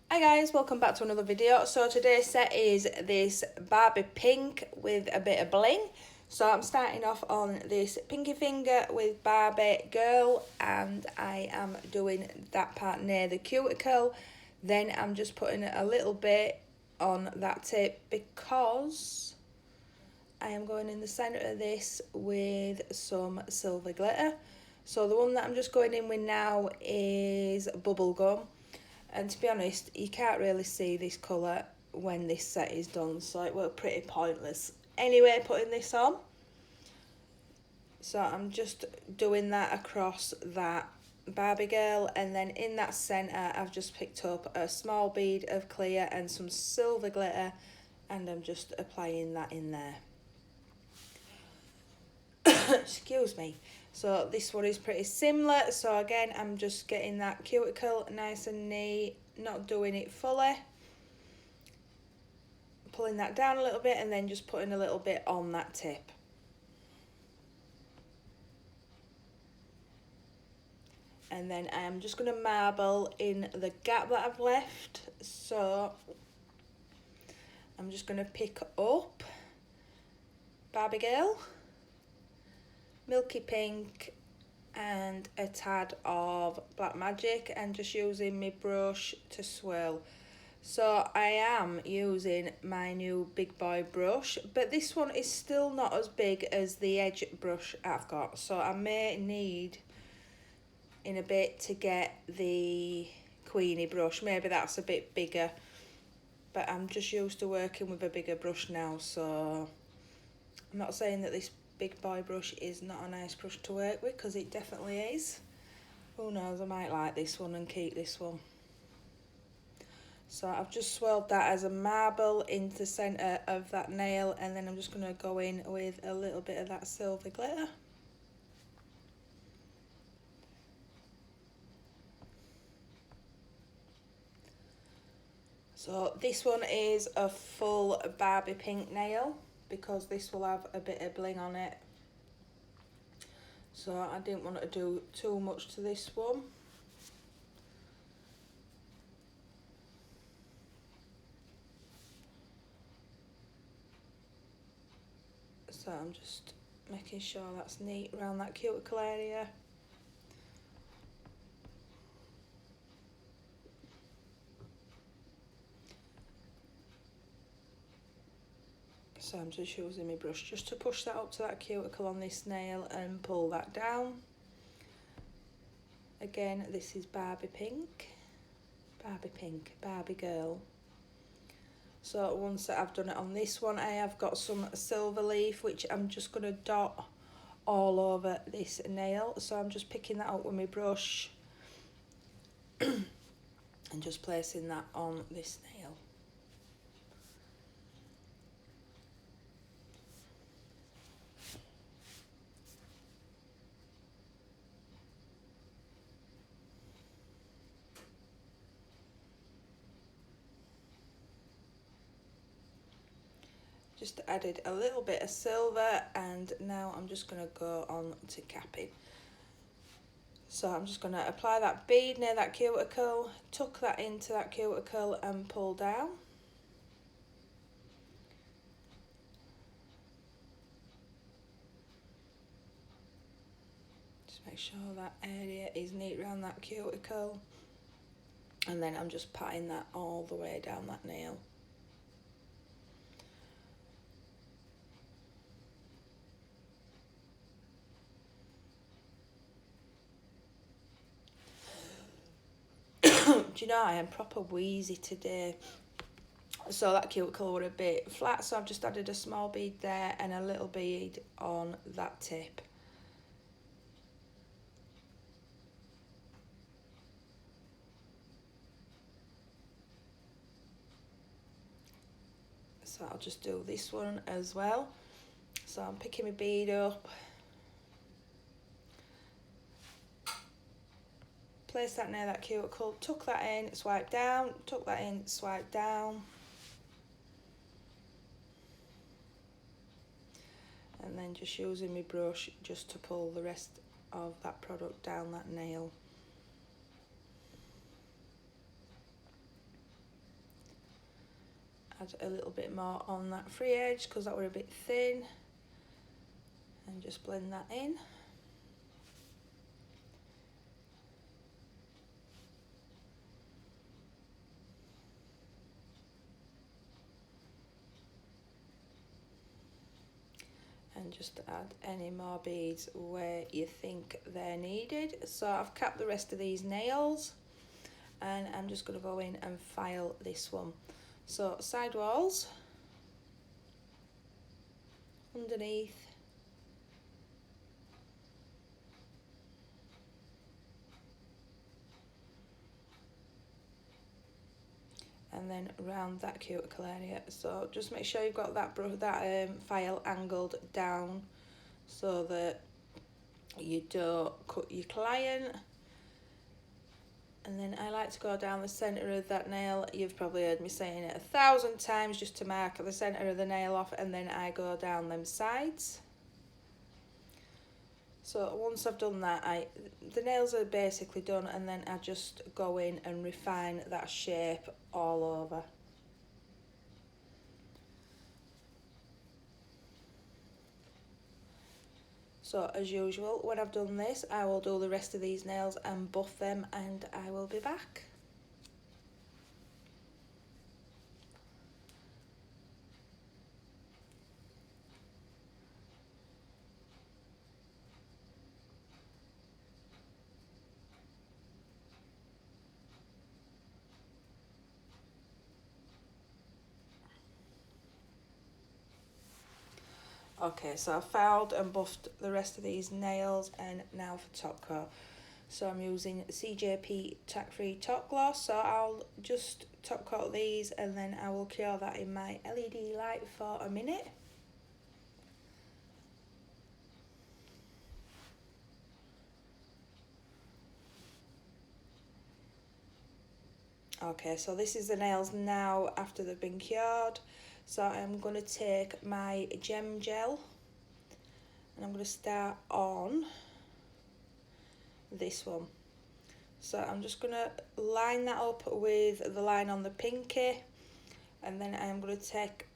Hi guys, welcome back to another video. So today's set is this Barbie pink with a bit of bling. So I'm starting off on this pinky finger with Barbie girl, and I am doing that part near the cuticle. Then I'm just putting a little bit on that tip because I am going in the centre of this with some silver glitter. So the one that I'm just going in with now is Bubblegum. And to be honest, you can't really see this colour when this set is done, so it will pretty pointless. Anyway, putting this on. So I'm just doing that across that Barbie girl, and then in that centre I've just picked up a small bead of clear and some silver glitter, and I'm just applying that in there. Excuse me. So this one is pretty similar. So again, I'm just getting that cuticle nice and neat, not doing it fully. Pulling that down a little bit and then just putting a little bit on that tip. And then I am just going to marble in the gap that I've left. So I'm just going to pick up Barbie Girl, Milky Pink, and a tad of Black Magic, and just using my brush to swirl. So I am using my new big boy brush, but this one is still not as big as the edge brush I've got, so I may need in a bit to get the Queenie brush. Maybe that's a bit bigger, but I'm just used to working with a bigger brush now, so I'm not saying that this big boy brush is not a nice brush to work with, because it definitely is. Who knows, I might like this one and keep this one. So I've just swirled that as a marble into the centre of that nail, and then I'm just going to go in with a little bit of that silver glitter. So this one is a full Barbie pink nail, because this will have a bit of bling on it. So I didn't want to do too much to this one. So I'm just making sure that's neat around that cuticle area. So I'm just using my brush just to push that up to that cuticle on this nail and pull that down. Again, this is Barbie pink, Barbie girl. So once I've done it on this one, I have got some silver leaf, which I'm just going to dot all over this nail. So I'm just picking that up with my brush and just placing that on this nail. Just added a little bit of silver, and now I'm just going to go on to capping. So I'm just going to apply that bead near that cuticle, tuck that into that cuticle and pull down. Just make sure that area is neat around that cuticle, and then I'm just patting that all the way down that nail. Do you know, I am proper wheezy today. So that cuticle were a bit flat, so I've just added a small bead there and a little bead on that tip. So I'll just do this one as well. So I'm picking my bead up, place that near that cuticle, tuck that in, swipe down, tuck that in, swipe down. And then just using my brush just to pull the rest of that product down that nail. add a little bit more on that free edge because that were a bit thin, and just blend that in. And just add any more beads where you think they're needed. So I've capped the rest of these nails, and I'm just going to go in and file this one. So side walls, underneath, and then round that cuticle area. So just make sure you've got that file angled down so that you don't cut your client. And then I like to go down the centre of that nail. You've probably heard me saying it 1,000 times, just to mark the centre of the nail off, and then I go down them sides. So once I've done that, the nails are basically done, and then I just go in and refine that shape all over. So as usual, when I've done this, I will do the rest of these nails and buff them, and I will be back. Okay, so I've filed and buffed the rest of these nails, and now for top coat. So I'm using CJP Tack Free Top Gloss, so I'll just top coat these, and then I will cure that in my LED light for a minute. Okay, so this is the nails now after they've been cured. So I'm going to take my gem gel, and I'm going to start on this one. So I'm just going to line that up with the line on the pinky, and then I'm going to take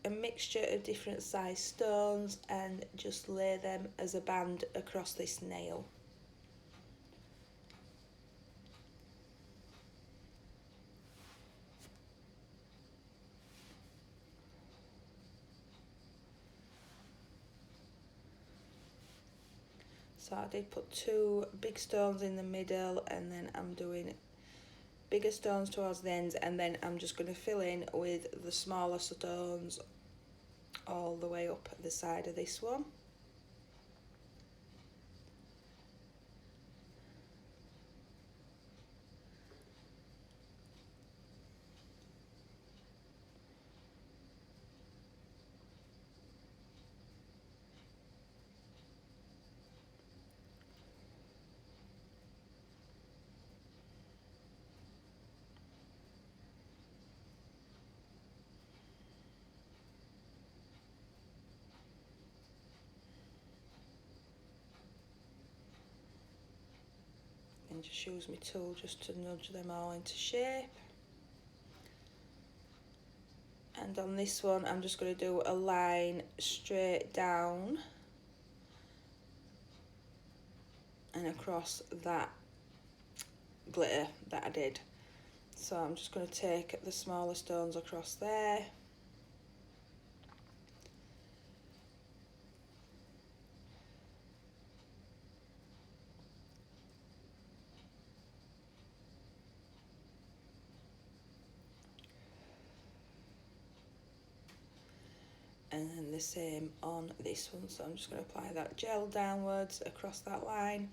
a mixture of different size stones and just lay them as a band across this nail. So I did put 2 big stones in the middle, and then I'm doing bigger stones towards the ends, and then I'm just going to fill in with the smaller stones all the way up the side of this one. And just use my tool just to nudge them all into shape. And on this one, I'm just going to do a line straight down and across that glitter that I did. So I'm just going to take the smaller stones across there. And then the same on this one. So I'm just going to apply that gel downwards across that line,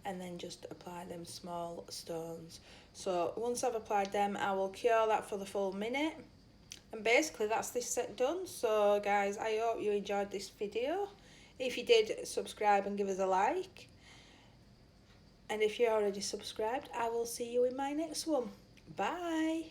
and then just apply them small stones. So once I've applied them, I will cure that for the full minute, and basically that's this set done. So guys, I hope you enjoyed this video. If you did, subscribe and give us a like, and if you're already subscribed, I will see you in my next one. Bye.